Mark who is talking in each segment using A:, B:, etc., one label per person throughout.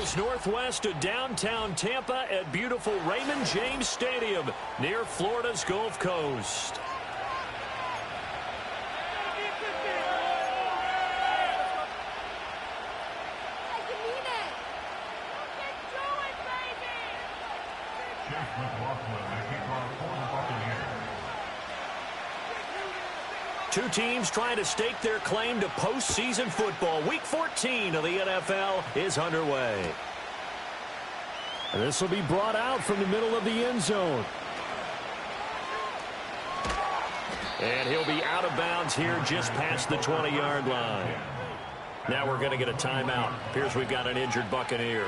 A: miles northwest of downtown Tampa at beautiful Raymond James Stadium near Florida's Gulf Coast. Two teams trying to stake their claim to postseason football. Week 14 of the NFL is underway. This will be brought out from the middle of the end zone. And he'll be out of bounds here just past the 20-yard line. Now we're going to get a timeout. Appears we've got an injured Buccaneer.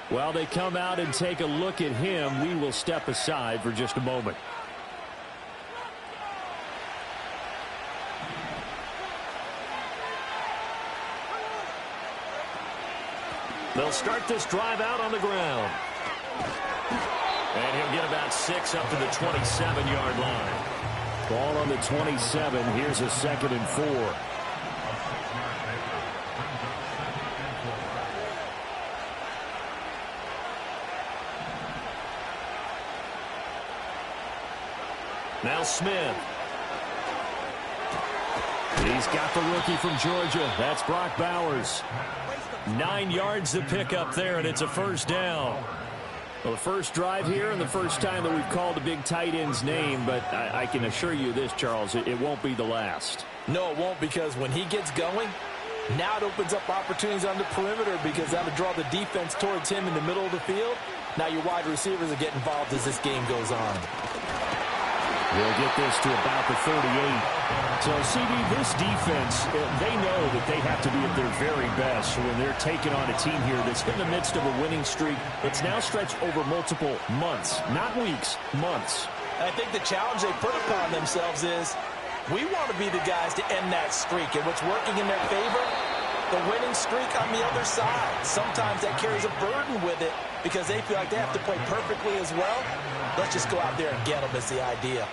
B: While they come out and take a look at him, we will step aside for just a moment.
A: They'll start this drive out on the ground. And he'll get about 6 up to the 27-yard line.
B: Ball on the 27. Here's a 2nd and 4.
A: Now Smith.
B: He's got the rookie from Georgia. That's Brock Bowers.
A: 9 yards to pick up there, and it's a first down.
B: Well, the first drive here and the first time that we've called a big tight end's name, but I can assure you this, Charles, it won't be the last.
C: No, it won't, because when he gets going, now it opens up opportunities on the perimeter because that'll draw the defense towards him in the middle of the field. Now your wide receivers are getting involved as this game goes on.
B: They'll get this to about the 38. So, CD, this defense, they know that they have to be at their very best when they're taking on a team here that's in the midst of a winning streak. It's now stretched over multiple months, not weeks, months.
C: I think the challenge they put upon themselves is we want to be the guys to end that streak. And what's working in their favor? The winning streak on the other side. Sometimes that carries a burden with it because they feel like they have to play perfectly as well. Let's just go out there and get them is the idea.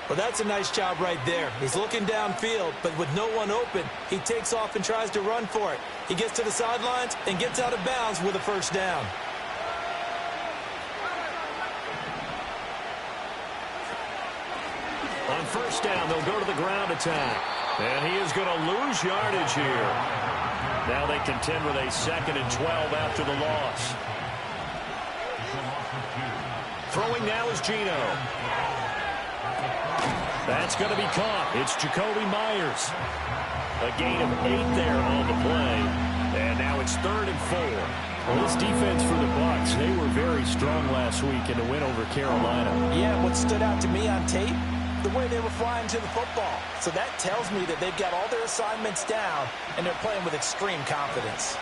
D: Well, that's a nice job right there. He's looking downfield, but with no one open, he takes off and tries to run for it. He gets to the sidelines and gets out of bounds with a first down.
A: On first down, they'll go to the ground attack. And he is going to lose yardage here. Now they contend with a 2nd and 12 after the loss. Throwing now is Geno. That's going to be caught. It's Jacoby Myers. A gain of 8 there on the play. And now it's 3rd and 4.
B: Well, this defense for the Bucs, they were very strong last week in the win over Carolina.
C: Yeah, what stood out to me on tape, the way they were flying to the football. So that tells me that they've got all their assignments down, and they're playing with extreme confidence.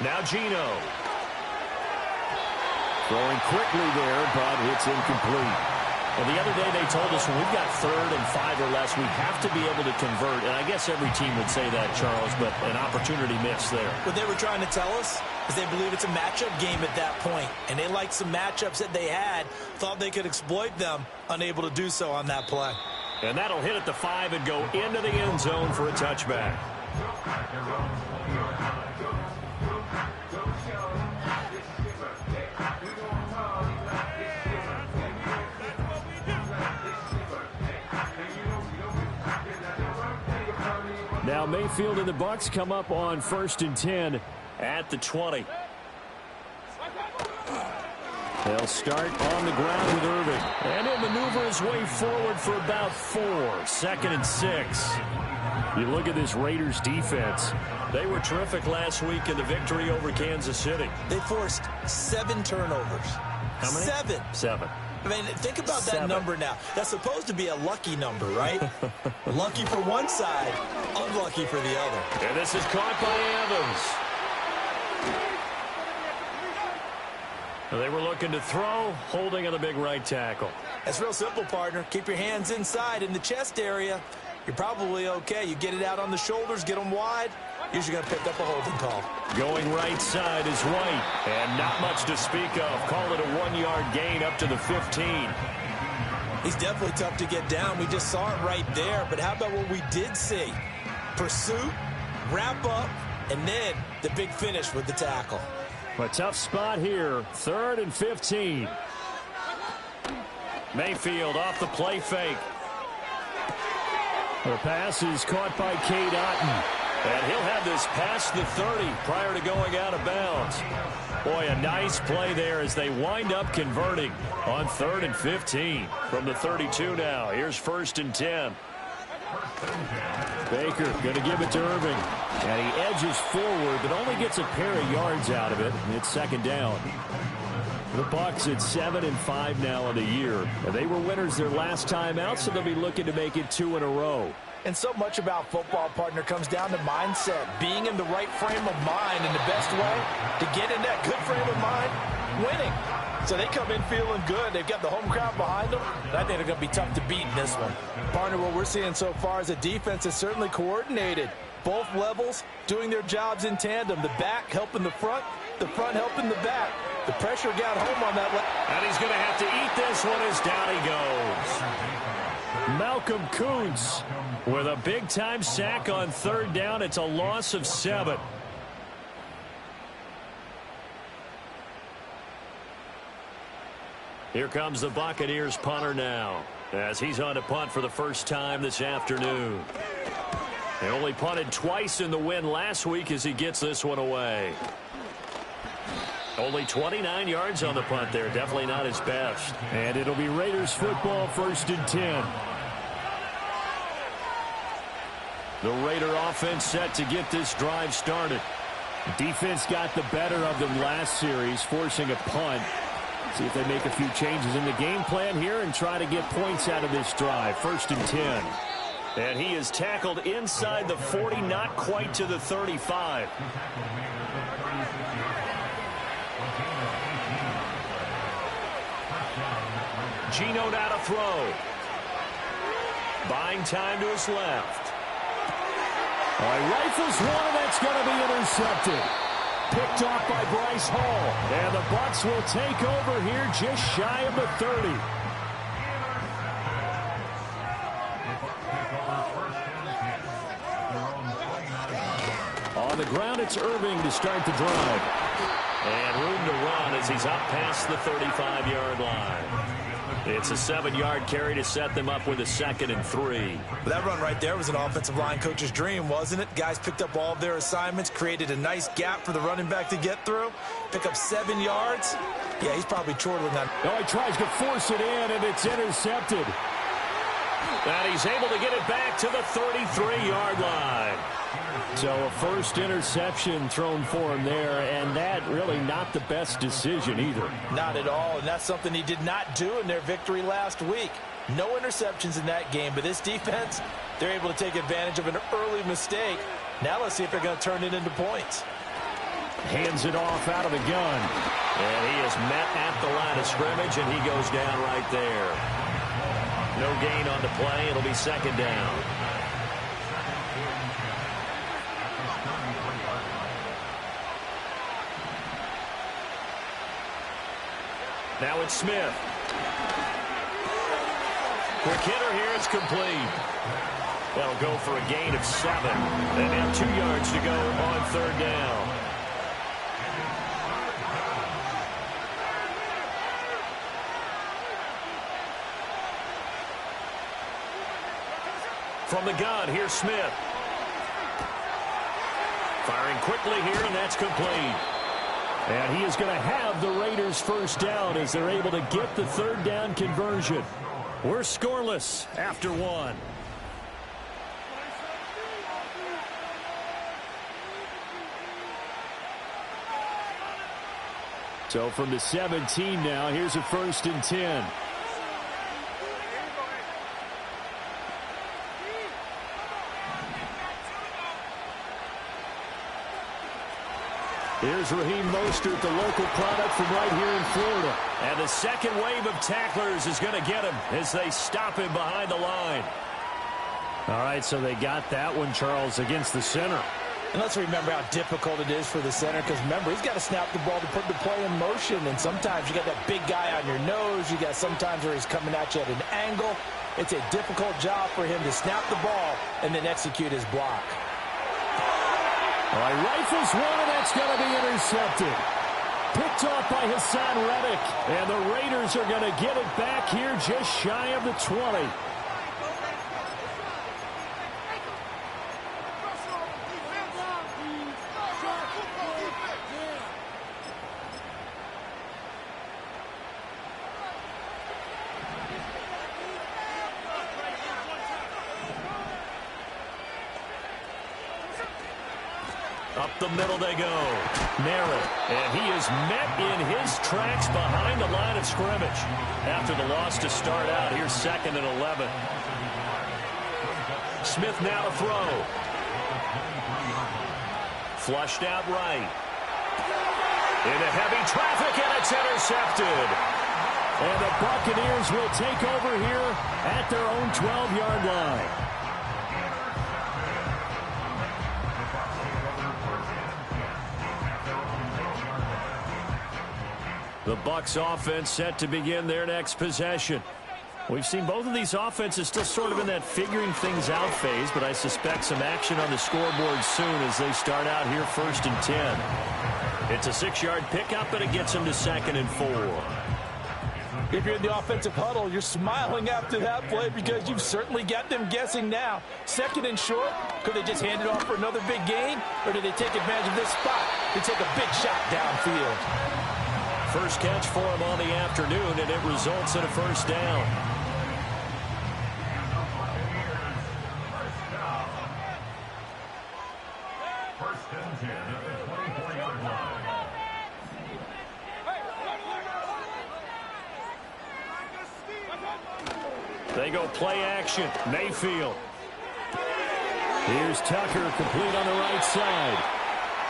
A: Now Geno.
B: Throwing quickly there, but it's incomplete.
A: Well, the other day they told us when we've got 3rd and 5 or less, we have to be able to convert. And I guess every team would say that, Charles, but an opportunity missed there.
D: What they were trying to tell us is they believe it's a matchup game at that point. And they liked some matchups that they had, thought they could exploit them, unable to do so on that play.
A: And that'll hit at the 5 and go into the end zone for a touchback.
B: Now Mayfield and the Bucs come up on 1st and 10
A: at the 20.
B: They'll start on the ground with Irving.
A: And he'll maneuver his way forward for about 4. 2nd and 6.
B: You look at this Raiders defense.
A: They were terrific last week in the victory over Kansas City.
D: They forced 7 turnovers.
A: How many?
D: 7.
A: 7.
D: I mean, think about that number now. That's supposed to be a lucky number, right? Lucky for one side, unlucky for the other.
A: And this is caught by Evans. They were looking to throw, holding on the big right tackle.
D: That's real simple, partner. Keep your hands inside in the chest area. You're probably okay. You get it out on the shoulders, get them wide. Usually going to pick up a holding call.
A: Going right side is White. And not much to speak of. Call it a 1-yard gain up to the 15.
D: He's definitely tough to get down. We just saw it right there. But how about what we did see? Pursuit, wrap up, and then
C: the big finish with the tackle.
B: A tough spot here. 3rd and 15.
A: Mayfield off the play fake.
B: The pass is caught by Cade Otton.
A: And he'll have this past the 30 prior to going out of bounds. Boy, a nice play there as they wind up converting on 3rd and 15. From the 32 now. Here's 1st and 10.
B: Baker going to give it to Irving. And he edges forward, but only gets a pair of yards out of it. And it's 2nd down. The Bucs at 7-5 now on the year. And they were winners their last time out, so they'll be looking to make it 2 in a row.
C: And so much about football, partner, comes down to mindset. Being in the right frame of mind, and the best way to get in that good frame of mind, winning. So they come in feeling good. They've got the home crowd behind them. I think they're going to be tough to beat in this one. Partner, what we're seeing so far is a defense is certainly coordinated. Both levels doing their jobs in tandem. The back helping the front helping the back. The pressure got home on that.
A: And he's going to have to eat this one as down he goes.
B: Malcolm Kuntz with a big-time sack on 3rd down. It's a loss of 7.
A: Here comes the Buccaneers punter now, as he's on to punt for the first time this afternoon. They only punted twice in the win last week as he gets this one away. Only 29 yards on the punt there. Definitely not his best.
B: And it'll be Raiders football, 1st and 10.
A: The Raider offense set to get this drive started.
B: Defense got the better of them last series, forcing a punt. See if they make a few changes in the game plan here and try to get points out of this drive. 1st and 10.
A: And he is tackled inside the 40, not quite to the 35. Geno now to throw. Buying time to his left.
B: All right, rifles one, and that's going to be intercepted. Picked off by Bryce Hall. And the Bucs will take over here just shy of the 30. On the ground, it's Irving to start the drive.
A: And room to run as he's up past the 35-yard line. It's a 7-yard carry to set them up with a 2nd and 3.
C: That run right there was an offensive line coach's dream, wasn't it? Guys picked up all of their assignments, created a nice gap for the running back to get through, pick up 7 yards. Yeah, he's probably chortling on.
B: No, he tries to force it in, and it's intercepted.
A: And he's able to get it back to the 33-yard line.
B: So a first interception thrown for him there, and that really not the best decision either.
C: Not at all, and that's something he did not do in their victory last week. No interceptions in that game, but this defense, they're able to take advantage of an early mistake. Now let's see if they're going to turn it into points.
B: Hands it off out of the gun.
A: And he is met at the line of scrimmage, and he goes down right there. No gain on the play. It'll be 2nd down. Now it's Smith. Quick hitter here. It's complete. That'll go for a gain of 7. And now 2 yards to go on 3rd down. From the gun, here's Smith. Firing quickly here, and that's complete.
B: And he is going to have the Raiders first down as they're able to get the 3rd down conversion. We're scoreless after 1. So from the 17 now, here's a 1st and 10. Here's Raheem Mostert, the local product from right here in Florida.
A: And the second wave of tacklers is going to get him as they stop him behind the line.
B: All right, so they got that one, Charles, against the center.
C: And let's remember how difficult it is for the center, because remember, he's got to snap the ball to put the play in motion, and sometimes you got that big guy on your nose. You got sometimes where he's coming at you at an angle. It's a difficult job for him to snap the ball and then execute his block.
B: All right, rifles one, and That's going to be intercepted. Picked off by Hassan Reddick. And the Raiders are going to get it back here just shy of the 20.
A: Up the middle they go. Merritt. And he is met in his tracks behind the line of scrimmage. After the loss to start out, here's 2nd and 11. Smith now to throw. Flushed out right. Into heavy traffic, and it's intercepted.
B: And the Buccaneers will take over here at their own 12-yard line.
A: The Bucs offense set to begin their next possession. We've seen both of these offenses still sort of in that figuring things out phase, but I suspect some action on the scoreboard soon as they start out here 1st and 10. It's a 6-yard pickup, and it gets them to 2nd and 4.
C: If you're in the offensive huddle, you're smiling after that play because you've certainly got them guessing now. 2nd and short, could they just hand it off for another big gain, or did they take advantage of this spot to take a big shot downfield?
A: First catch for him on the afternoon, and it results in a 1st down. They go play action. Mayfield.
B: Here's Tucker, complete on the right side.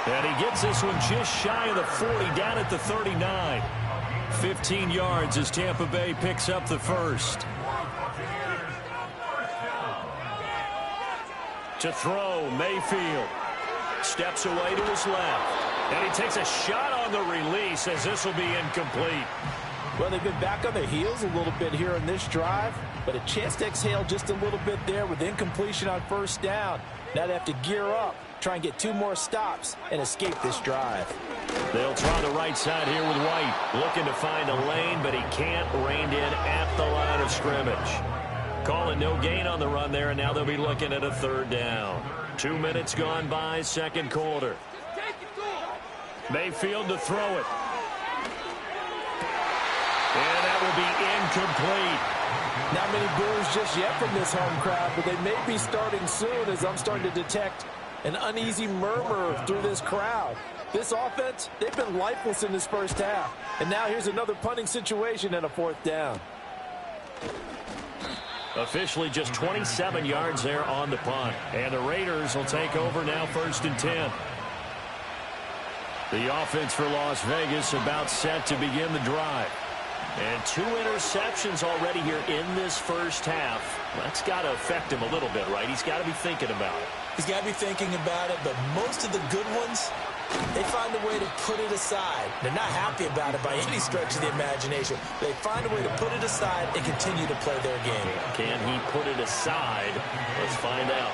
A: And he gets this one just shy of the 40, down at the 39. 15 yards as Tampa Bay picks up the 1st. To throw, Mayfield. Steps away to his left. And he takes a shot on the release as this will be incomplete.
C: Well, they've been back on their heels a little bit here in this drive, but a chance to exhale just a little bit there with incompletion on 1st down. Now they have to gear up, try and get 2 more stops, and escape this drive.
A: They'll try the right side here with White. Looking to find a lane, but he can't. Reined in at the line of scrimmage. Calling no gain on the run there, and now they'll be looking at a 3rd down. 2 minutes gone by, 2nd quarter. Mayfield to throw it. And that will be incomplete.
C: Not many boos just yet from this home crowd, but they may be starting soon as I'm starting to detect an uneasy murmur through this crowd. This offense, they've been lifeless in this 1st half. And now here's another punting situation and a 4th down.
A: Officially just 27 yards there on the punt. And the Raiders will take over now 1st and 10. The offense for Las Vegas about set to begin the drive. And 2 interceptions already here in this 1st half. That's got to affect him a little bit, right? He's got to be thinking about it.
C: He's got to be thinking about it, but most of the good ones, they find a way to put it aside. They're not happy about it by any stretch of the imagination. They find a way to put it aside and continue to play their game.
A: Can he put it aside? Let's find out.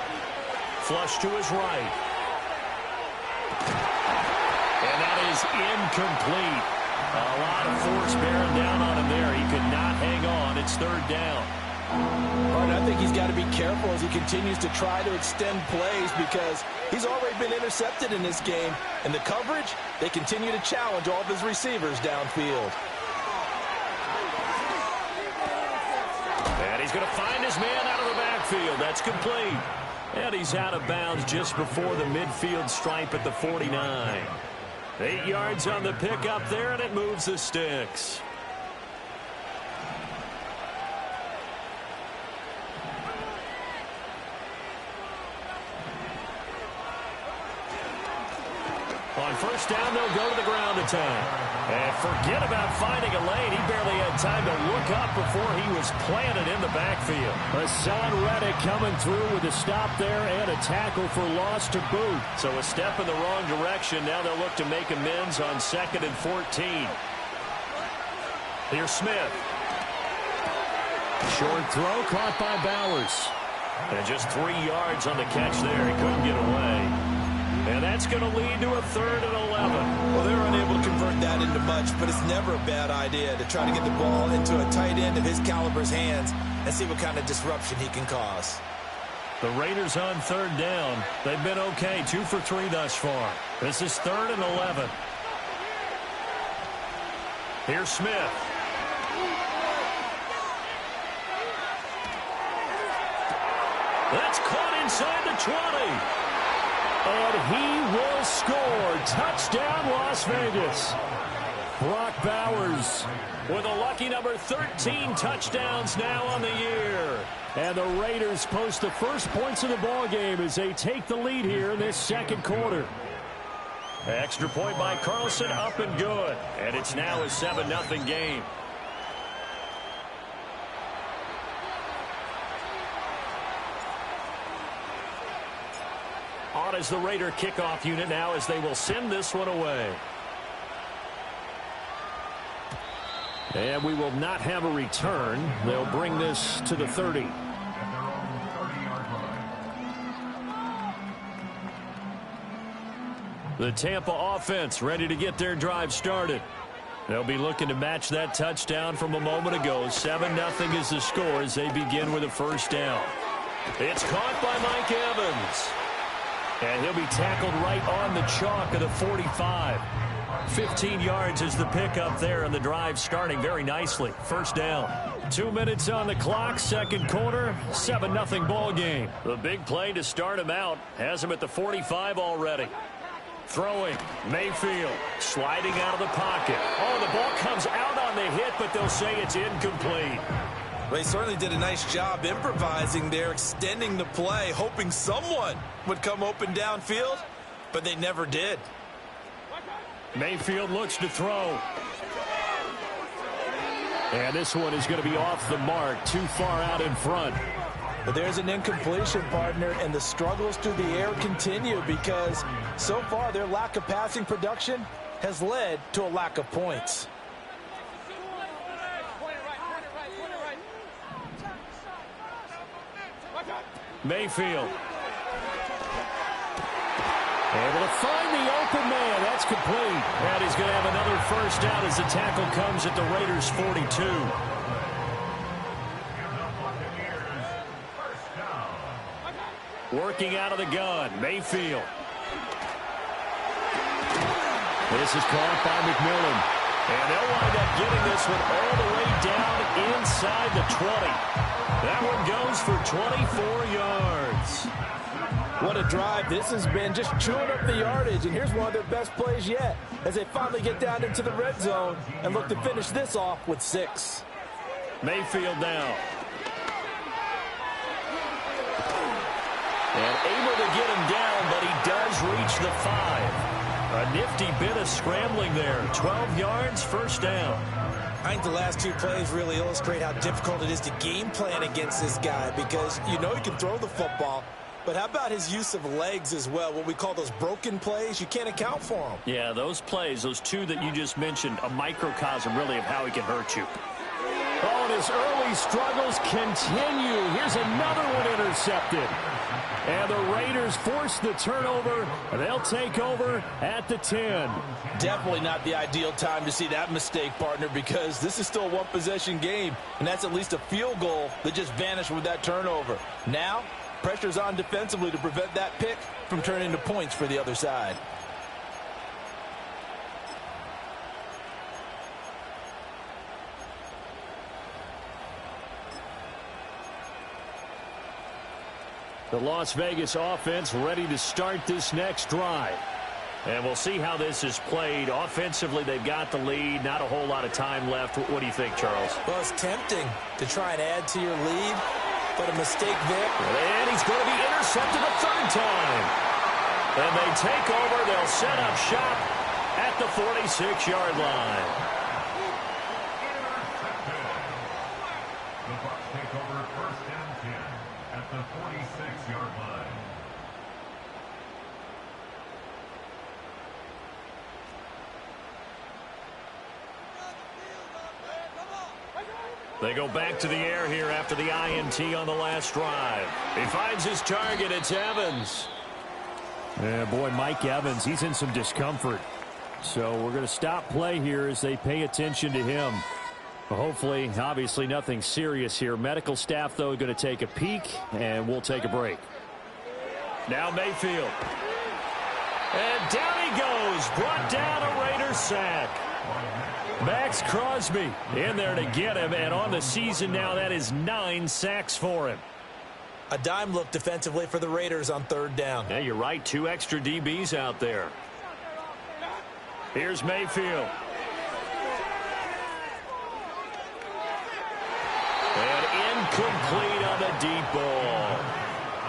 A: Flush to his right. And that is incomplete. A lot of force bearing down on him there. He could not hang on. It's 3rd down.
C: And I think he's got to be careful as he continues to try to extend plays because he's already been intercepted in this game. And the coverage, they continue to challenge all of his receivers downfield.
A: And he's going to find his man out of the backfield. That's complete. And he's out of bounds just before the midfield stripe at the 49. 8 yards on the pickup there, and it moves the sticks. On 1st down, they'll go to the ground attack. And forget about finding a lane. He barely had time to look up before he was planted in the backfield.
B: Hassan Reddick coming through with a stop there and a tackle for loss to boot.
A: So a step in the wrong direction. Now they'll look to make amends on 2nd and 14. Here's Smith.
B: Short throw caught by Bowers.
A: And just 3 yards on the catch there. He couldn't get away. And that That's going to lead to a 3rd and 11.
D: Well, they were unable to convert that into much, but it's never a bad idea to try to get the ball into a tight end of his caliber's hands and see what kind of disruption he can cause.
A: The Raiders on 3rd down. They've been okay, 2 for 3 thus far. This is 3rd and 11. Here's Smith. That's caught inside the 20. And he will score. Touchdown, Las Vegas. Brock Bowers with a lucky number 13 touchdowns now on the year. And the Raiders post the first points of the ball game as they take the lead here in this 2nd quarter. Extra point by Carlson, up and good. And it's now a 7-0 game. On as the Raider kickoff unit now as they will send this one away. And we will not have a return. They'll bring this to the 30. The Tampa offense ready to get their drive started. They'll be looking to match that touchdown from a moment ago. 7-0 is the score as they begin with a 1st down. It's caught by Mike Evans. And he'll be tackled right on the chalk of the 45. 15 yards is the pickup there, and the drive starting very nicely. 1st down. 2 minutes on the clock, 2nd quarter, 7-0 ball game. The big play to start him out has him at the 45 already. Throwing, Mayfield, sliding out of the pocket. Oh, the ball comes out on the hit, but they'll say it's incomplete.
D: They certainly did a nice job improvising there, extending the play, hoping someone would come open downfield, but they never did.
A: Mayfield looks to throw. And this one is going to be off the mark, too far out in front.
D: But there's an incompletion, partner, and the struggles through the air continue because so far their lack of passing production has led to a lack of points.
A: Mayfield. Able to find the open man. That's complete. And he's going to have another 1st down as the tackle comes at the Raiders' 42. Working out of the gun, Mayfield. This is caught by McMillan. And they'll wind up getting this one all the way down inside the 20. That one goes for 24 yards.
D: What a drive this has been, just chewing up the yardage. And here's one of their best plays yet as they finally get down into the red zone and look to finish this off with 6.
A: Mayfield down. And able to get him down, but he does reach the 5. A nifty bit of scrambling there. 12 yards, 1st down.
D: I think the last 2 plays really illustrate how difficult it is to game plan against this guy because you know he can throw the football, but how about his use of legs as well? What we call those broken plays, you can't account for them.
A: Yeah, those plays, those 2 that you just mentioned, a microcosm really of how he can hurt you. Oh, and his early struggles continue. Here's another one intercepted. And the Raiders force the turnover, and they'll take over at the 10.
D: Definitely not the ideal time to see that mistake, partner, because this is still a one-possession game, and that's at least a field goal that just vanished with that turnover. Now, pressure's on defensively to prevent that pick from turning into points for the other side.
A: The Las Vegas offense ready to start this next drive. And we'll see how this is played. Offensively, they've got the lead. Not a whole lot of time left. What do you think, Charles?
D: Well, it's tempting to try and add to your lead, but a mistake there.
A: And he's going to be intercepted a 3rd time. And they take over. They'll set up shop at the 46-yard line. They go back to the air here after the INT on the last drive. He finds his target. It's Evans.
B: And boy, Mike Evans, he's in some discomfort. So we're going to stop play here as they pay attention to him. Hopefully, obviously nothing serious here. Medical staff, though, going to take a peek, and we'll take a break.
A: Now Mayfield. And down he goes. Brought down a Raiders sack. Max Crosby in there to get him, and on the season now, that is 9 sacks for him.
C: A dime look defensively for the Raiders on 3rd down.
A: Yeah, you're right. 2 extra DBs out there. Here's Mayfield. And incomplete on the deep ball.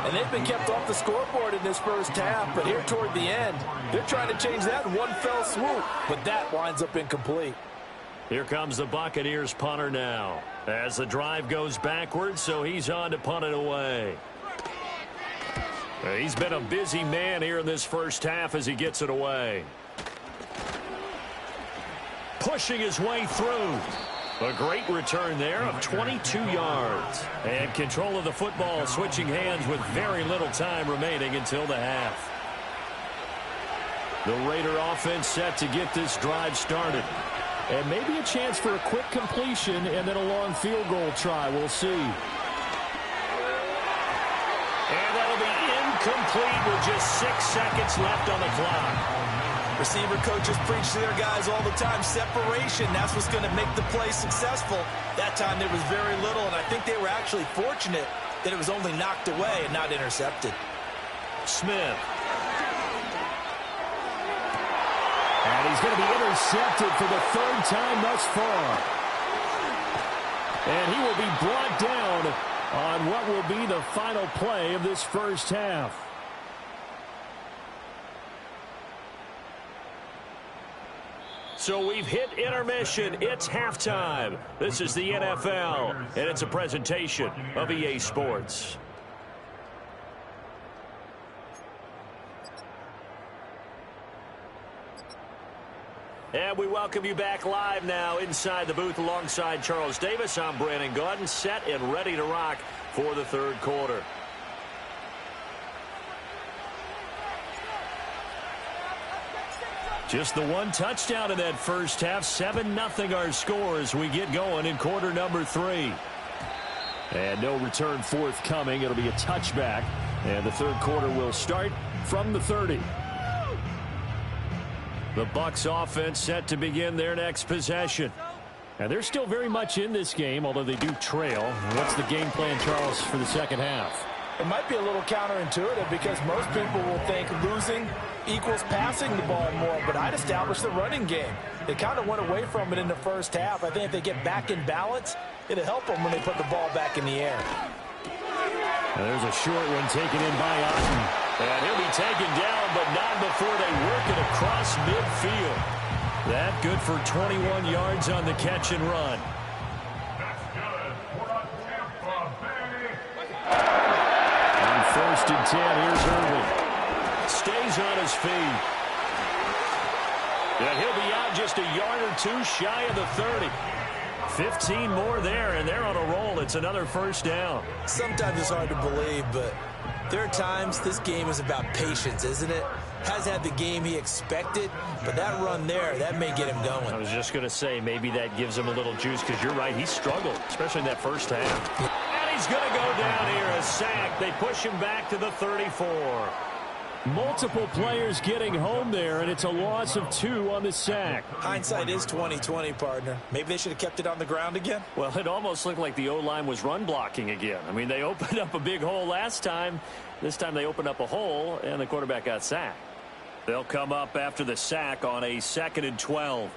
C: And they've been kept off the scoreboard in this first half, but here toward the end, they're trying to change that in one fell swoop. But that winds up incomplete.
A: Here comes the Buccaneers punter now. As the drive goes backwards, so he's on to punt it away. He's been a busy man here in this first half as he gets it away. Pushing his way through. A great return there of 22 yards. And control of the football switching hands with very little time remaining until the half. The Raider offense set to get this drive started.
B: And maybe a chance for a quick completion and then a long field goal try. We'll see.
A: And that'll be incomplete with just 6 seconds left on the clock.
C: Receiver coaches preach to their guys all the time. Separation, that's what's going to make the play successful. That time there was very little, and I think they were actually fortunate that it was only knocked away and not intercepted.
A: Smith.
B: And he's going to be intercepted for the 3rd time thus far. And he will be brought down on what will be the final play of this first half.
A: So we've hit intermission. It's halftime. This is the NFL, and it's a presentation of EA Sports. And we welcome you back live now inside the booth alongside Charles Davis. I'm Brandon Gaudin, set and ready to rock for the 3rd quarter. Just the 1 touchdown in that first half. 7-0 our score as we get going in quarter number 3. And no return forthcoming. It'll be a touchback. And the 3rd quarter will start from the 30. The Bucs offense set to begin their next possession. And they're still very much in this game, although they do trail. What's the game plan, Charles, for the second half?
C: It might be a little counterintuitive because most people will think losing equals passing the ball more, but I'd establish the running game. They kind of went away from it in the first half. I think if they get back in balance, it'll help them when they put the ball back in the air.
B: And there's a short one taken in by Otten.
A: And he'll be taken down, but not before they work it across midfield. That good for 21 yards on the catch and run.
B: On 1st and 10, here's Irvin.
A: Stays on his feet. And he'll be out just a yard or 2 shy of the 30. 15 more there, and they're on a roll. It's another 1st down.
C: Sometimes it's hard to believe, but there are times this game is about patience, isn't it? Has had the game he expected, but that run there, that may get him going.
A: I was just going to say, maybe that gives him a little juice, because you're right, he struggled, especially in that first half. And he's going to go down here, a sack. They push him back to the 34.
B: Multiple players getting home there, and it's a loss of 2 on the sack.
C: Hindsight is 20/20, partner. Maybe they should have kept it on the ground again.
A: Well, it almost looked like the O-line was run blocking again. I mean, they opened up a big hole last time. This time they opened up a hole, and the quarterback got sacked. They'll come up after the sack on a 2nd and 12.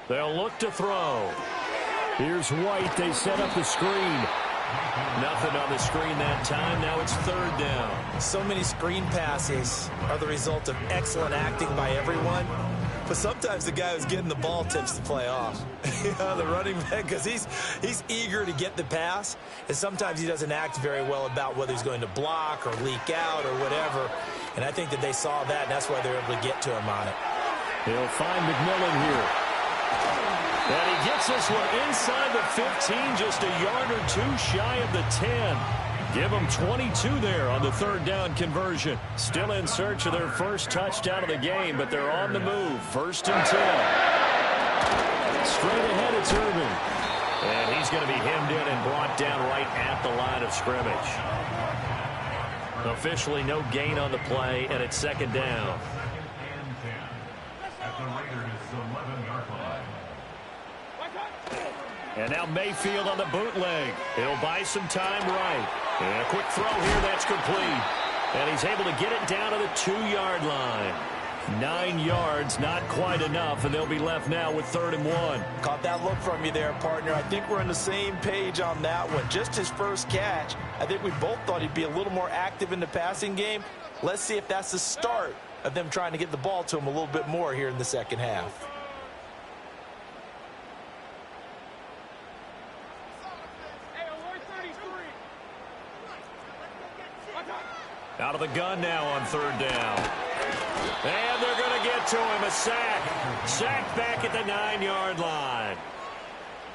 A: They'll look to throw.
B: Here's White. They set up the screen.
A: Nothing on the screen that time. Now it's 3rd down.
C: So many screen passes are the result of excellent acting by everyone. But sometimes the guy who's getting the ball tips the play off. The running back, because he's eager to get the pass. And sometimes he doesn't act very well about whether he's going to block or leak out or whatever. And I think that they saw that, and that's why they were able to get to him on it.
B: They'll find McMillan here.
A: And he gets this one inside the 15, just a yard or 2 shy of the 10. Give them 22 there on the third down conversion. Still in search of their first touchdown of the game, but they're on the move. 1st and 10. Straight ahead, it's Irvin. And he's going to be hemmed in and brought down right at the line of scrimmage. Officially no gain on the play, and it's 2nd down. And now Mayfield on the bootleg. He'll buy some time right. And a quick throw here, that's complete. And he's able to get it down to the 2-yard line. 9 yards, not quite enough, and they'll be left now with 3rd and 1.
C: Caught that look from you there, partner. I think we're on the same page on that one. Just his first catch. I think we both thought he'd be a little more active in the passing game. Let's see if that's the start of them trying to get the ball to him a little bit more here in the second half.
A: Out of the gun now on 3rd down. And they're going to get to him. A sack. Sacked back at the 9-yard line.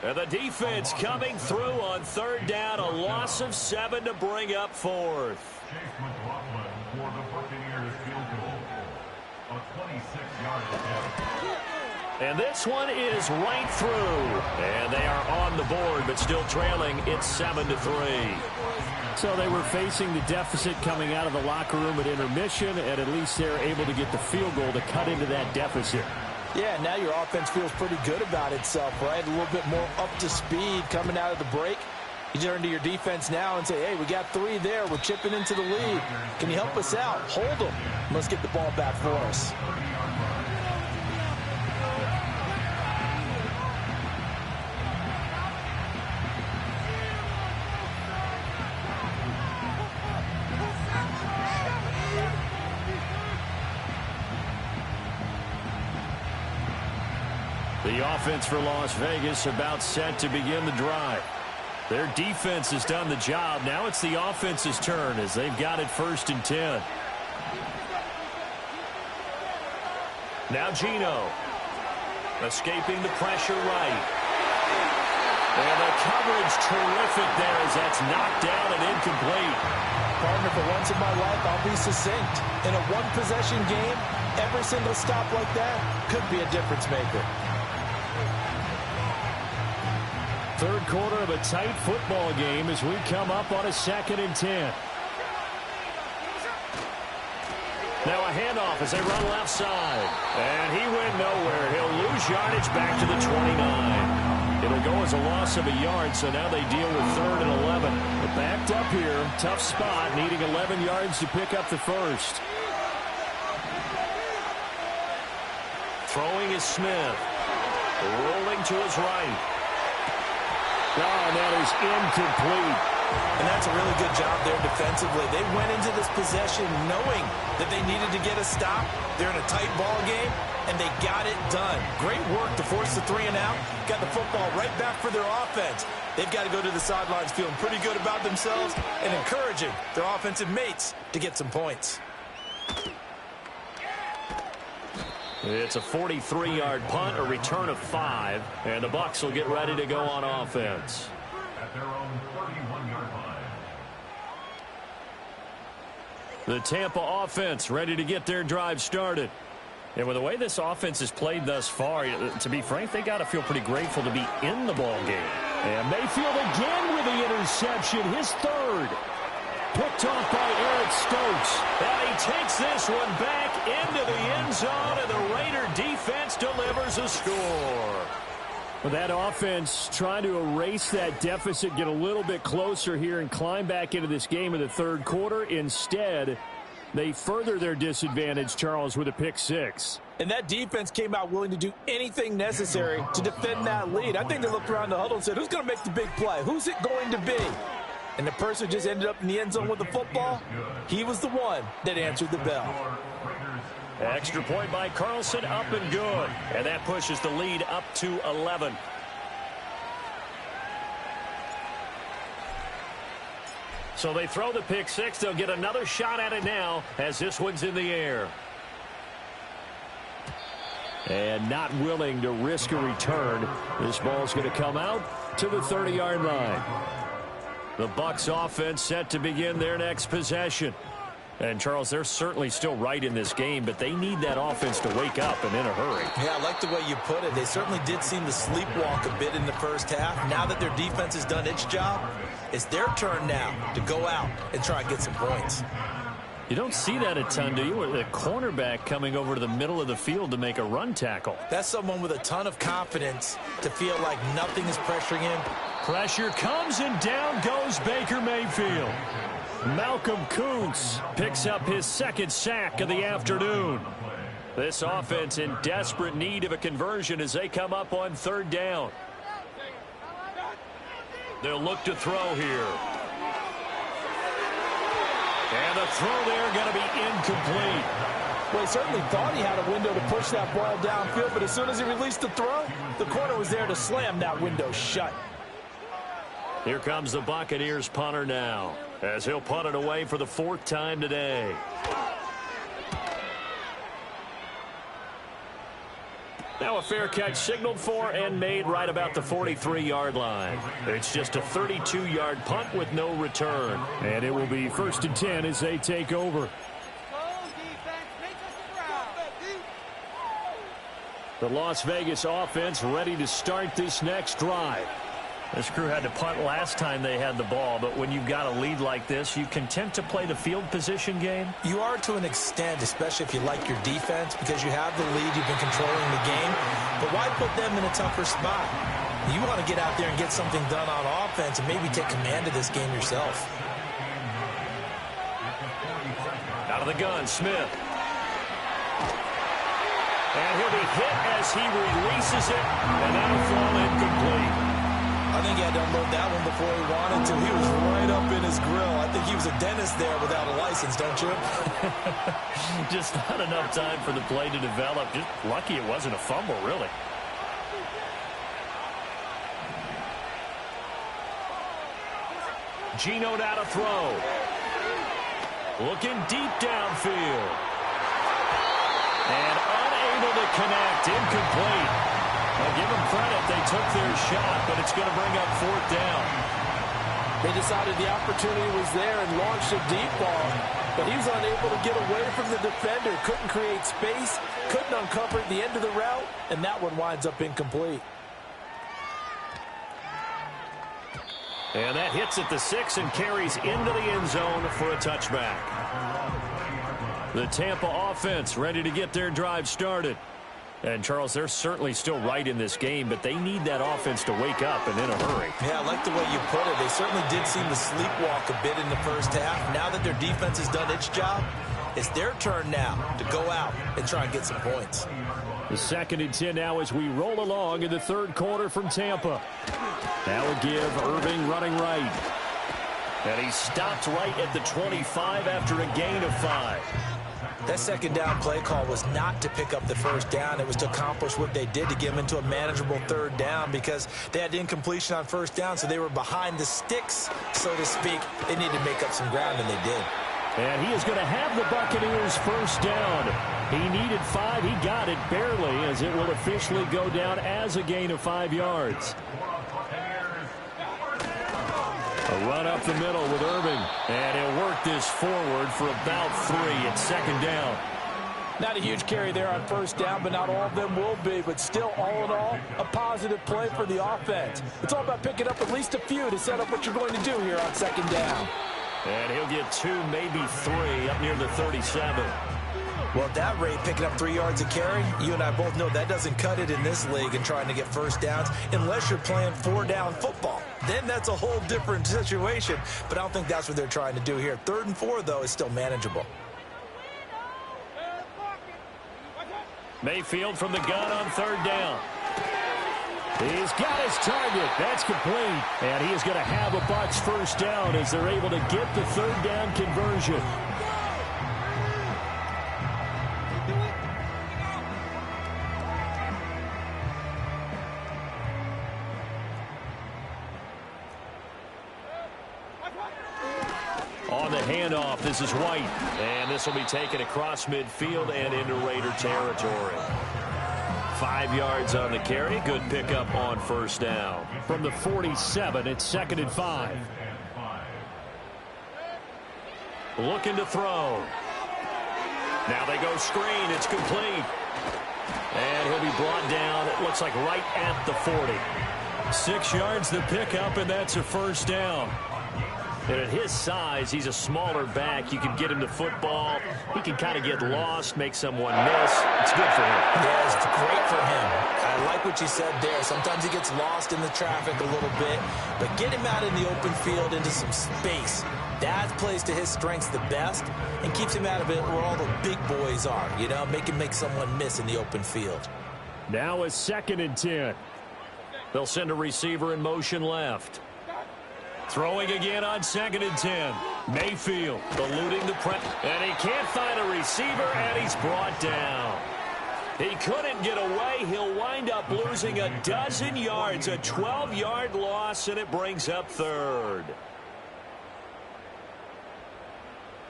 A: And the defense coming through on 3rd down. A loss of 7 to bring up 4th. And this one is right through. And they are on the board, but still trailing. It's 7-3.
B: So they were facing the deficit coming out of the locker room at intermission, and at least they're able to get the field goal to cut into that deficit.
C: Yeah, now your offense feels pretty good about itself, right? A little bit more up to speed coming out of the break. You turn to your defense now and say, hey, we got 3 there. We're chipping into the lead. Can you help us out? Hold them. Let's get the ball back for us.
A: The offense for Las Vegas about set to begin the drive. Their defense has done the job. Now it's the offense's turn as they've got it 1st and 10. Now Geno. Escaping the pressure right. And the coverage terrific there as that's knocked down and incomplete.
C: Partner, for once in my life, I'll be succinct. In a one-possession game, every single stop like that could be a difference maker.
B: 3rd quarter of a tight football game as we come up on a 2nd and 10.
A: Now a handoff as they run left side. And he went nowhere. He'll lose yardage back to the 29. It'll go as a loss of a yard, so now they deal with 3rd and 11.
B: But backed up here, tough spot, needing 11 yards to pick up the first.
A: Throwing is Smith. Rolling to his right.
B: Oh, and that is incomplete.
C: And that's a really good job there defensively. They went into this possession knowing that they needed to get a stop. They're in a tight ball game, and they got it done. Great work to force the 3 and out. Got the football right back for their offense. They've got to go to the sidelines feeling pretty good about themselves and encouraging their offensive mates to get some points.
A: It's a 43-yard punt, a return of 5, and the Bucs will get ready to go on offense.
E: At their own 31-yard line.
A: The Tampa offense ready to get their drive started. And with the way this offense has played thus far, to be frank, they got to feel pretty grateful to be in the ball game.
B: And Mayfield again with the interception, his 3rd. Picked off by Eric Stokes.
A: And he takes this one back into the end zone, and the Raider defense delivers a score.
B: Well, that offense trying to erase that deficit, get a little bit closer here, and climb back into this game in the 3rd quarter. Instead, they further their disadvantage, Charles, with a pick 6.
C: And that defense came out willing to do anything necessary to defend that lead. I think they looked around the huddle and said, who's going to make the big play? Who's it going to be? And the person just ended up in the end zone with the football. He was the one that answered the bell.
A: Extra point by Carlson, up and good. And that pushes the lead up to 11. So they throw the pick 6. They'll get another shot at it now as this one's in the air.
B: And not willing to risk a return. This ball's going to come out to the 30-yard line.
A: The Bucs offense set to begin their next possession. And, Charles, they're certainly still right in this game, but they need that offense to wake up and in a hurry.
C: Yeah, I like the way you put it. They certainly did seem to sleepwalk a bit in the first half. Now that their defense has done its job, it's their turn now to go out and try and get some points.
A: You don't see that a ton, do you? With a cornerback coming over to the middle of the field to make a run tackle.
C: That's someone with a ton of confidence to feel like nothing is pressuring him.
A: Pressure comes, and down goes Baker Mayfield. Malcolm Kuntz picks up his second sack of the afternoon. This offense in desperate need of a conversion as they come up on third down. They'll look to throw here. And the throw there going to be incomplete.
C: Well, he certainly thought he had a window to push that ball downfield, but as soon as he released the throw, the corner was there to slam that window shut.
A: Here comes the Buccaneers punter now, as he'll punt it away for the fourth time today. Now a fair catch signaled for and made right about the 43-yard line. It's just a 32-yard punt with no return.
B: And it will be 1st and 10 as they take over.
A: The Las Vegas offense ready to start this next drive. This crew had to punt last time they had the ball, but when you've got a lead like this, you content to play the field position game?
C: You are to an extent, especially if you like your defense, because you have the lead, you've been controlling the game. But why put them in a tougher spot? You want to get out there and get something done on offense and maybe take command of this game yourself.
A: Out of the gun, Smith. And he'll be hit as he releases it, and that'll fall incomplete.
C: I think he had to unload that one before he wanted to. He was right up in his grill. I think he was a dentist there without a license, don't you?
A: Just not enough time for the play to develop. Just lucky it wasn't a fumble, really. Geno out to throw. Looking deep downfield. And unable to connect. Incomplete. I'll give them credit. They took their shot, but it's going to bring up fourth down.
C: They decided the opportunity was there and launched a deep ball, but he was unable to get away from the defender. Couldn't create space, couldn't uncover the end of the route, and that one winds up incomplete.
A: And that hits at the 6 and carries into the end zone for a touchback. The Tampa offense ready to get their drive started. And, Charles, they're certainly still right in this game, but they need that offense to wake up and in a hurry.
C: Yeah, I like the way you put it. They certainly did seem to sleepwalk a bit in the first half. Now that their defense has done its job, it's their turn now to go out and try and get some points.
B: The 2nd and 10 now as we roll along in the third quarter from Tampa. That will give Irving running right.
A: And he stopped right at the 25 after a gain of 5.
C: That second down play call was not to pick up the first down. It was to accomplish what they did to get them into a manageable third down because they had incompletion on first down, so they were behind the sticks, so to speak. They needed to make up some ground, and they did.
B: And he is going to have the Buccaneers first down. He needed 5. He got it barely as it will officially go down as a gain of 5 yards.
A: A run up the middle with Irving. And he'll work this forward for about 3 at second down.
C: Not a huge carry there on first down, but not all of them will be. But still, all in all, a positive play for the offense. It's all about picking up at least a few to set up what you're going to do here on second down.
A: And he'll get 2, maybe 3 up near the 37.
C: Well, at that rate, picking up 3 yards a carry, you and I both know that doesn't cut it in this league and trying to get first downs unless you're playing 4-down football. Then that's a whole different situation. But I don't think that's what they're trying to do here. 3rd and 4, though, is still manageable.
A: Mayfield from the gun on 3rd down.
B: He's got his target. That's complete. And he is going to have a Bucs first down as they're able to get the 3rd down conversion.
A: On the handoff, this is White. And this will be taken across midfield and into Raider territory. 5 yards on the carry. Good pickup on first down.
B: From the 47, it's 2nd and 5.
A: looking to throw. Now they go screen. It's complete. And he'll be brought down, it looks like right at the 40. 6 yards to pick up, and that's a first down. And at his size, he's a smaller back. You can get him to football. He can kind of get lost, make someone miss. It's good for him.
C: Yeah, it's great for him. I like what you said there. Sometimes he gets lost in the traffic a little bit, but get him out in the open field into some space. That plays to his strengths the best and keeps him out of it where all the big boys are, you know, make him make someone miss in the open field.
A: Now a 2nd and 10. They'll send a receiver in motion left. Throwing again on 2nd and 10. Mayfield eluding the press. And he can't find a receiver, and he's brought down. He couldn't get away. He'll wind up losing a dozen yards. A 12-yard loss, and it brings up 3rd.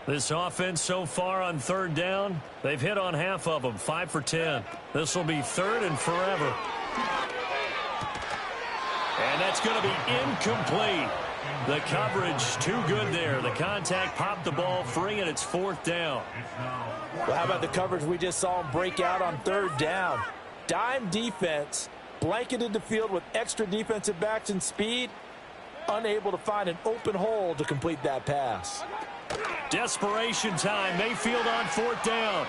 A: This offense so far on 3rd down, they've hit on half of them, 5 for 10. This will be 3rd and forever. And that's going to be incomplete. The coverage too good there. The contact popped the ball free, and it's 4th down.
C: Well, how about the coverage we just saw him break out on 3rd down? Dime defense, blanketed the field with extra defensive backs and speed, unable to find an open hole to complete that pass.
A: Desperation time. Mayfield on 4th down.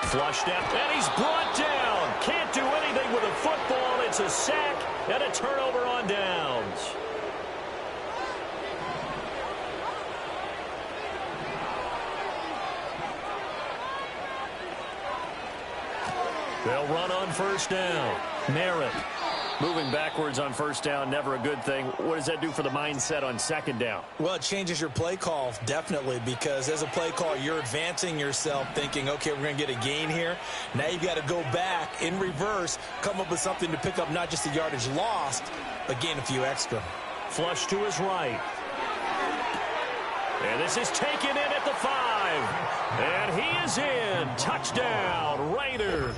A: Flushed out, and he's brought down. Can't do anything with a football. It's a sack and a turnover on downs. They'll run on 1st down. Merritt moving backwards on 1st down, never a good thing. What does that do for the mindset on 2nd down?
C: Well, it changes your play call, definitely, because as a play call, you're advancing yourself thinking, okay, we're going to get a gain here. Now you've got to go back in reverse, come up with something to pick up not just the yardage lost, but gain a few extra.
A: Flush to his right. And this is taken in at the 5. And he is in. Touchdown, Raiders.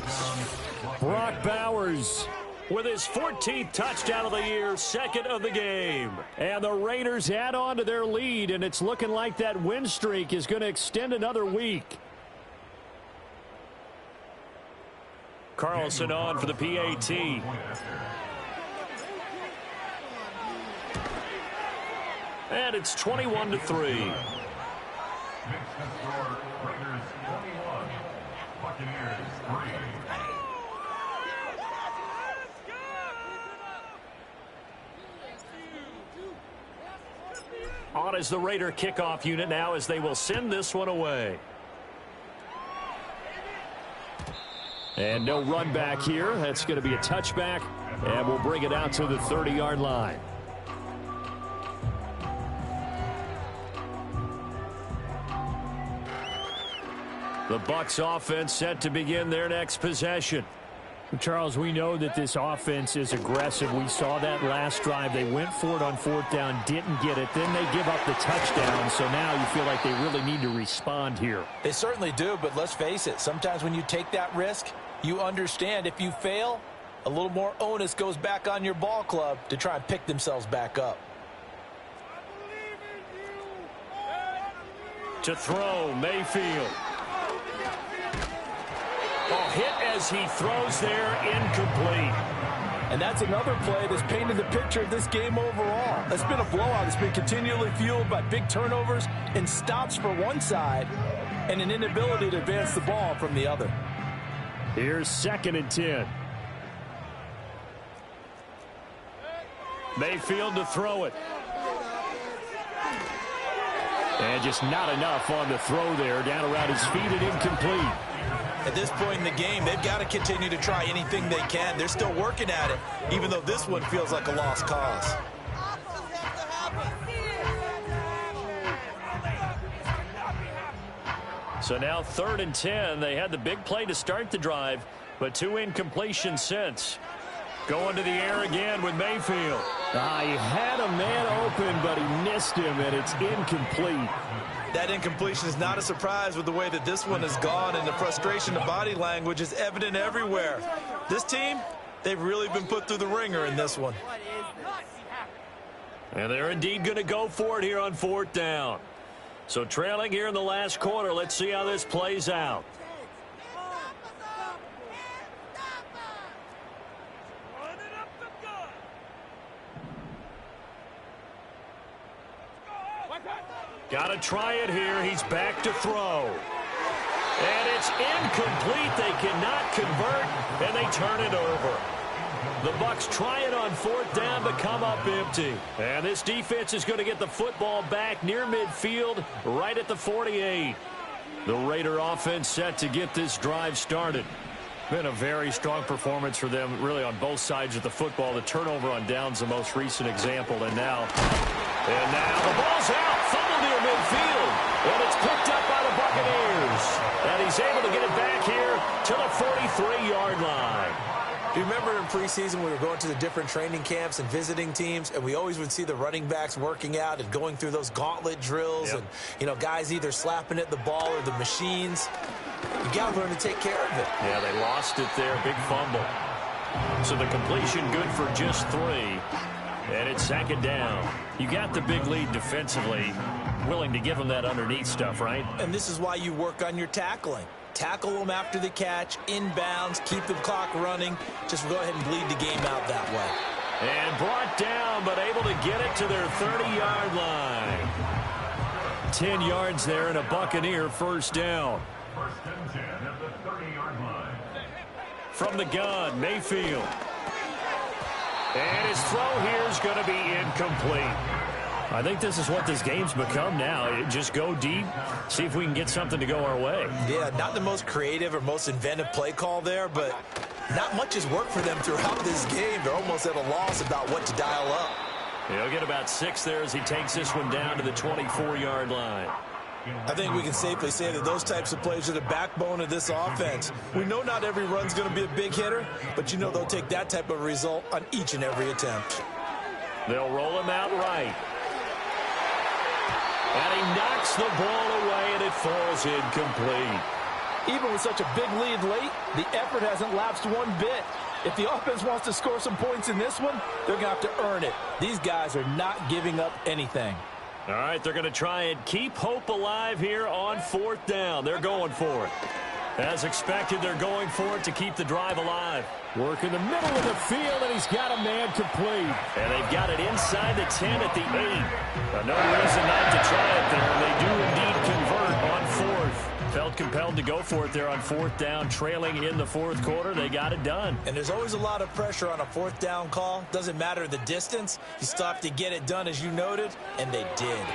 A: Brock Bowers with his 14th touchdown of the year, 2nd of the game. And the Raiders add on to their lead, and it's looking like that win streak is going to extend another week. Carlson on for the PAT. And it's 21-3. On is the Raider kickoff unit now as they will send this one away. And no run back here. That's going to be a touchback, and we'll bring it out to the 30-yard line. The Bucs offense set to begin their next possession.
B: Charles, we know that this offense is aggressive. We saw that last drive. They went for it on 4th down, didn't get it. Then they give up the touchdown, so now you feel like they really need to respond here.
C: They certainly do, but let's face it. Sometimes when you take that risk, you understand if you fail, a little more onus goes back on your ball club to try and pick themselves back up.
A: To throw, Mayfield. Oh, hit as he throws there, incomplete.
C: And that's another play that's painted the picture of this game overall. It's been a blowout. It's been continually fueled by big turnovers and stops for one side and an inability to advance the ball from the other.
A: Here's 2nd and 10. Mayfield to throw it. And just not enough on the throw there. Down around his feet and incomplete.
C: At this point in the game, they've got to continue to try anything they can. They're still working at it, even though this one feels like a lost cause.
A: So now 3rd and 10. They had the big play to start the drive, but 2 incompletions since. Going to the air again with Mayfield.
B: He had a man open, but he missed him, and it's incomplete.
C: That incompletion is not a surprise with the way that this one has gone, and the frustration of body language is evident everywhere. This team, they've really been put through the ringer in this one.
A: And they're indeed going to go for it here on 4th down. So trailing here in the last quarter. Let's see how this plays out. Got to try it here. He's back to throw. And it's incomplete. They cannot convert, and they turn it over. The Bucs try it on 4th down but come up empty. And this defense is going to get the football back near midfield, right at the 48. The Raider offense set to get this drive started. Been a very strong performance for them, really, on both sides of the football. The turnover on downs, the most recent example. And now the ball's out, fumbled near midfield, and it's picked up by the Buccaneers. And he's able to get it back here to the 43-yard line.
C: Do you remember in preseason we were going to the different training camps and visiting teams, and we always would see the running backs working out and going through those gauntlet drills, and, you know, guys either slapping at the ball or the machines. You got to learn to take care of it.
A: Yeah, they lost it there. Big fumble. So the completion good for just 3. And it's 2nd down. You got the big lead defensively. Willing to give them that underneath stuff, right?
C: And this is why you work on your tackling. Tackle them after the catch, inbounds, keep the clock running. Just go ahead and bleed the game out that way.
A: And brought down, but able to get it to their 30-yard line. 10 yards there and a Buccaneer 1st down.
E: 1st and 10 at the 30-yard line.
A: From the gun, Mayfield. And his throw here is going to be incomplete. I think this is what this game's become now. Just go deep, see if we can get something to go our way.
C: Yeah, not the most creative or most inventive play call there, but not much has worked for them throughout this game. They're almost at a loss about what to dial up.
A: He'll get about 6 there as he takes this one down to the 24-yard line.
C: I think we can safely say that those types of plays are the backbone of this offense. We know not every run's going to be a big hitter, but you know they'll take that type of result on each and every attempt.
A: They'll roll him out right. And he knocks the ball away, and it falls incomplete.
D: Even with such a big lead late, the effort hasn't lapsed one bit. If the offense wants to score some points in this one, they're going to have to earn it. These guys are not giving up anything.
A: All right, they're going to try and keep hope alive here on 4th down. They're going for it. As expected, they're going for it to keep the drive alive.
B: Work in the middle of the field, and he's got a man complete.
A: And they've got it inside the 10 at the 8. No reason not to try it there, and they do indeed convert on 4th. Felt compelled to go for it there on 4th down, trailing in the 4th quarter. They got it done.
C: And there's always a lot of pressure on a 4th down call. Doesn't matter the distance. You still have to get it done, as you noted, and they did.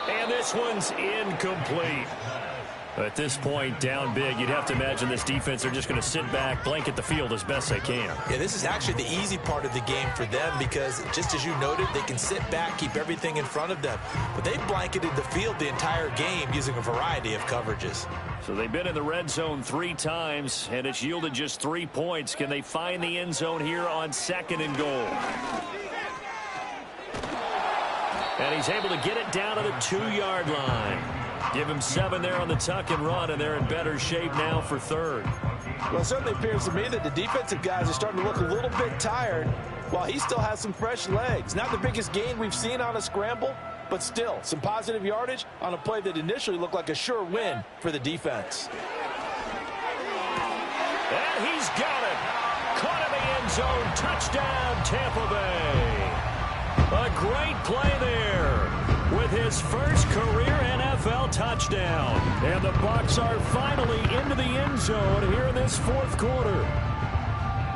A: And this one's incomplete. At this point, down big, you'd have to imagine this defense are just going to sit back, blanket the field as best they can.
C: Yeah, this is actually the easy part of the game for them because, just as you noted, they can sit back, keep everything in front of them. But they blanketed the field the entire game using a variety of coverages.
A: So they've been in the red zone 3 times, and it's yielded just 3 points. Can they find the end zone here on 2nd and goal? And he's able to get it down to the 2-yard line. Give him 7 there on the tuck and run, and they're in better shape now for 3rd.
D: Well, it certainly appears to me that the defensive guys are starting to look a little bit tired while he still has some fresh legs. Not the biggest gain we've seen on a scramble, but still some positive yardage on a play that initially looked like a sure win for the defense.
A: And he's got it. Caught in the end zone. Touchdown, Tampa Bay. A great play there with his first career NFL touchdown. And the Bucs are finally into the end zone here in this 4th quarter.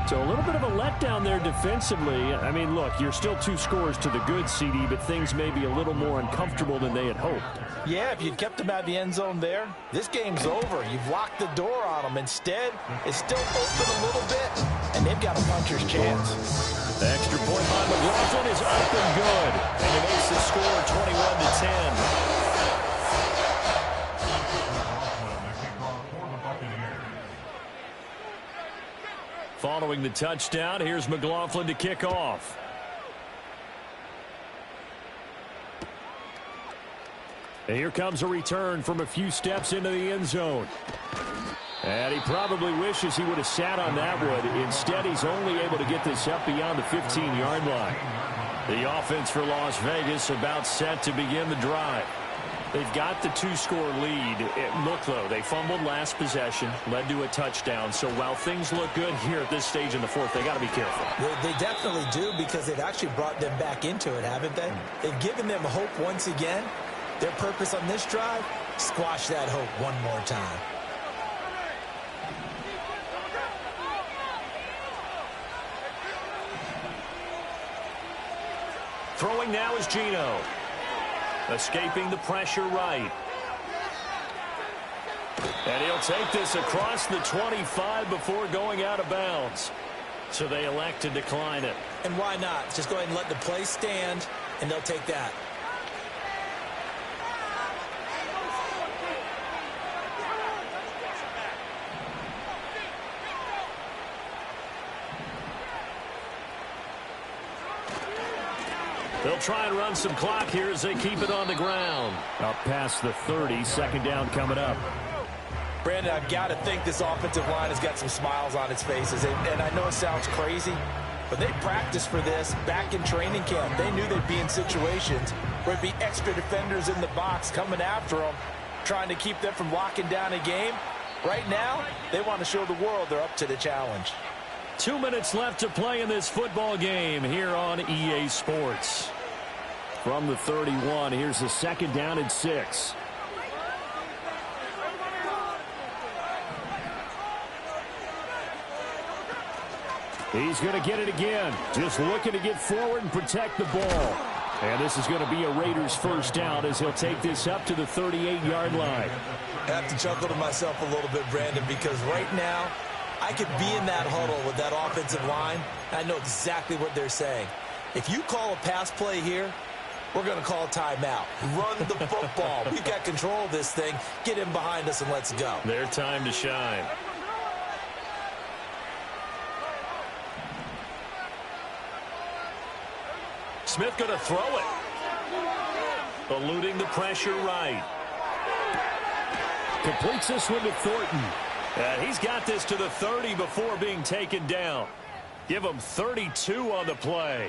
A: So a little bit of a letdown there defensively. I mean, look, you're still 2 scores to the good, CD, but things may be a little more uncomfortable than they had hoped.
D: Yeah, if you'd kept them out of the end zone there, this game's over. You've locked the door on them. Instead, it's still open a little bit, and they've got a puncher's chance.
A: The extra point by McLaughlin is up and good. And it makes the score 21-10. Following the touchdown, here's McLaughlin to kick off. And here comes a return from a few steps into the end zone. And he probably wishes he would have sat on that one. Instead, he's only able to get this up beyond the 15-yard line. The offense for Las Vegas about set to begin the drive. They've got the two-score lead. Look, though, they fumbled last possession, led to a touchdown. So while things look good here at this stage in the fourth, they got to be careful.
C: They definitely do, because they've actually brought them back into it, haven't they? They've given them hope once again. Their purpose on this drive, squash that hope one more time.
A: Throwing now is Geno. Escaping the pressure right. And he'll take this across the 25 before going out of bounds. So they elect to decline it.
C: And why not? Just go ahead and let the play stand, and they'll take that.
A: They'll try and run some clock here as they keep it on the ground. Up past the 30, second down coming up.
C: Brandon, I've got to think this offensive line has got some smiles on its faces. And I know it sounds crazy, but they practiced for this back in training camp. They knew they'd be in situations where it'd be extra defenders in the box coming after them, trying to keep them from locking down a game. Right now, they want to show the world they're up to the challenge.
A: 2 minutes left to play in this football game here on EA Sports. From the 31, here's the second down and 6. He's going to get it again. Just looking to get forward and protect the ball. And this is going to be a Raiders first down as he'll take this up to the 38-yard line.
C: I have to chuckle to myself a little bit, Brandon, because right now, I could be in that huddle with that offensive line. I know exactly what they're saying. If you call a pass play here, we're going to call a timeout. Run the football. We've got control of this thing. Get him behind us and let's go.
A: Their time to shine. Smith going to throw it. Eluding the pressure right. Completes this one to Thornton. He's got this to the 30 before being taken down. Give him 32 on the play.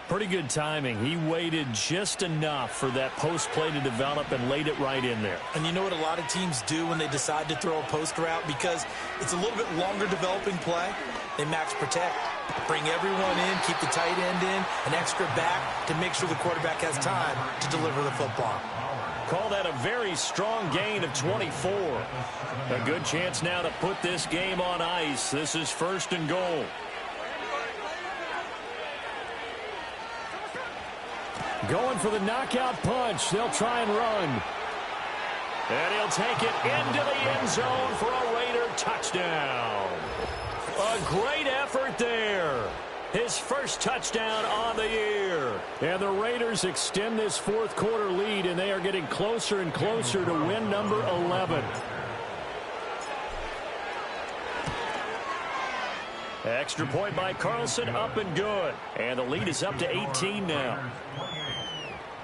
A: Pretty good timing. He waited just enough for that post play to develop and laid it right in there.
C: And you know what a lot of teams do when they decide to throw a post route? Because it's a little bit longer developing play. They max protect, bring everyone in, keep the tight end in, an extra back to make sure the quarterback has time to deliver the football.
A: Call that a very strong gain of 24. A good chance now to put this game on ice. This is first and goal. Going for the knockout punch. They'll try and run. And he'll take it into the end zone for a Raider touchdown. A great effort there. His first touchdown on the year. And the Raiders extend this fourth quarter lead, and they are getting closer and closer to win number 11. Extra point by Carlson, up and good. And the lead is up to 18 now.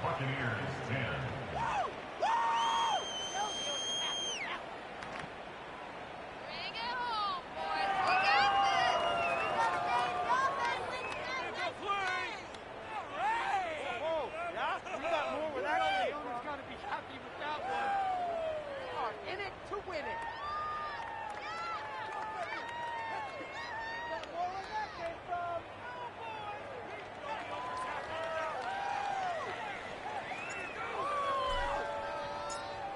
E: Buccaneers 10.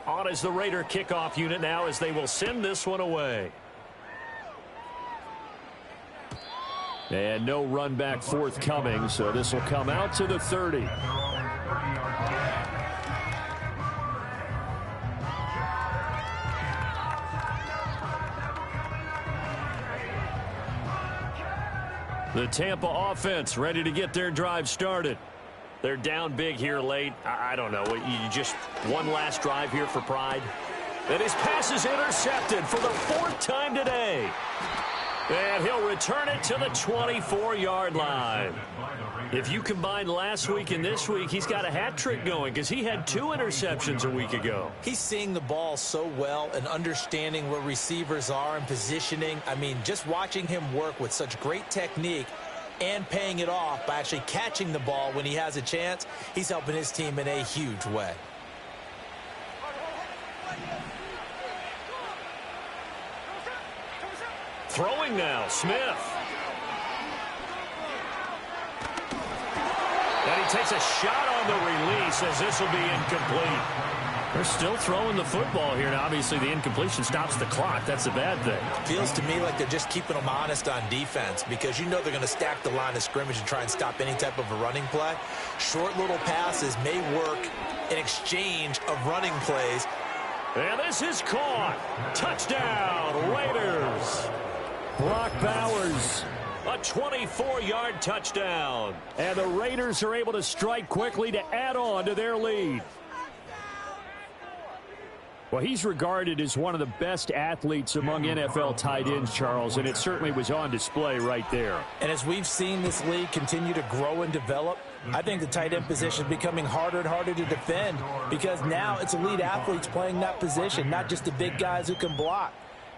A: On is the Raider kickoff unit now as they will send this one away. And no run back forthcoming, so this will come out to the 30. The Tampa offense ready to get their drive started. They're down big here late. I don't know. You just one last drive here for pride. And his pass is intercepted for the fourth time today. And he'll return it to the 24-yard line. If you combine last week and this week, he's got a hat trick going because he had 2 interceptions a week ago.
C: He's seeing the ball so well and understanding where receivers are and positioning. I mean, just watching him work with such great technique, and paying it off by actually catching the ball when he has a chance. He's helping his team in a huge way.
A: Throwing now, Smith. And he takes a shot on the release as this will be incomplete. They're still throwing the football here. Now, obviously, the incompletion stops the clock. That's a bad thing.
C: Feels to me like they're just keeping them honest on defense because you know they're going to stack the line of scrimmage and try and stop any type of a running play. Short little passes may work in exchange of running plays.
A: And this is caught. Touchdown, Raiders.
B: Brock Bowers.
A: A 24-yard touchdown.
B: And the Raiders are able to strike quickly to add on to their lead. Well, he's regarded as one of the best athletes among NFL tight ends, Charles, and it certainly was on display right there.
C: And as we've seen this league continue to grow and develop, I think the tight end position is becoming harder and harder to defend because now it's elite athletes playing that position, not just the big guys who can block.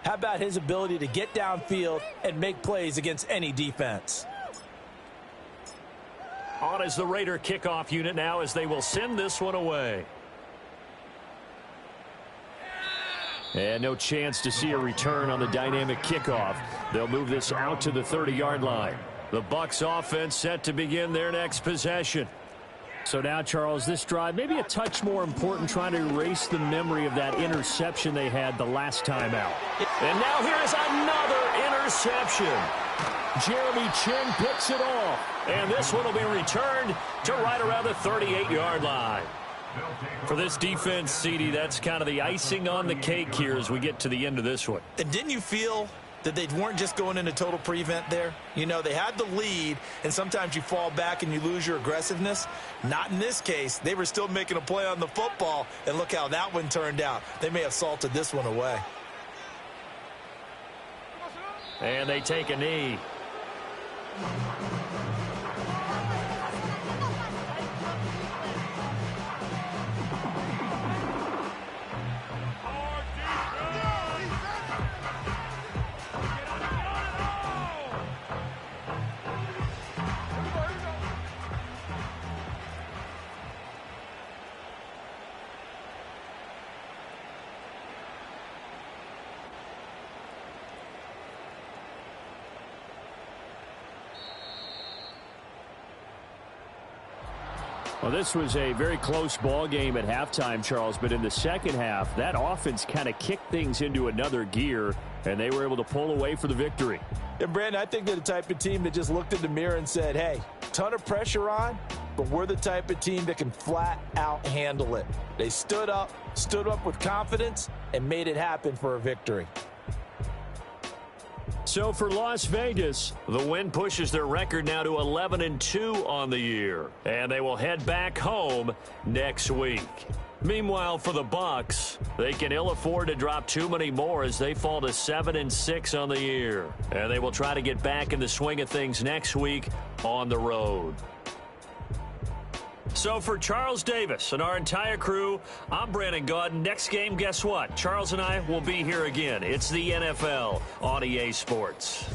C: How about his ability to get downfield and make plays against any defense?
A: On is the Raider kickoff unit now as they will send this one away.
B: And no chance to see a return on the dynamic kickoff. They'll move this out to the 30-yard line.
A: The Bucs offense set to begin their next possession.
B: So now, Charles, this drive maybe a touch more important, trying to erase the memory of that interception they had the last time out.
A: And now here is another interception.
B: Jeremy Chin picks it off.
A: And this one will be returned to right around the 38-yard line. For this defense, CD, that's kind of the icing on the cake here as we get to the end of this one.
C: And didn't you feel that they weren't just going into total prevent there? You know, they had the lead, and sometimes you fall back and you lose your aggressiveness. Not in this case. They were still making a play on the football, and look how that one turned out. They may have salted this one away.
A: And they take a knee.
B: Well, this was a very close ball game at halftime, Charles, but in the second half, that offense kind of kicked things into another gear, and they were able to pull away for the victory.
C: And, Brandon, I think they're the type of team that just looked in the mirror and said, hey, ton of pressure on, but we're the type of team that can flat out handle it. They stood up with confidence, and made it happen for a victory.
A: So for Las Vegas, the win pushes their record now to 11-2 on the year. And they will head back home next week. Meanwhile, for the Bucs, they can ill afford to drop too many more as they fall to 7-6 on the year. And they will try to get back in the swing of things next week on the road. So for Charles Davis and our entire crew, I'm Brandon Gaudin. Next game, guess what? Charles and I will be here again. It's the NFL on EA Sports.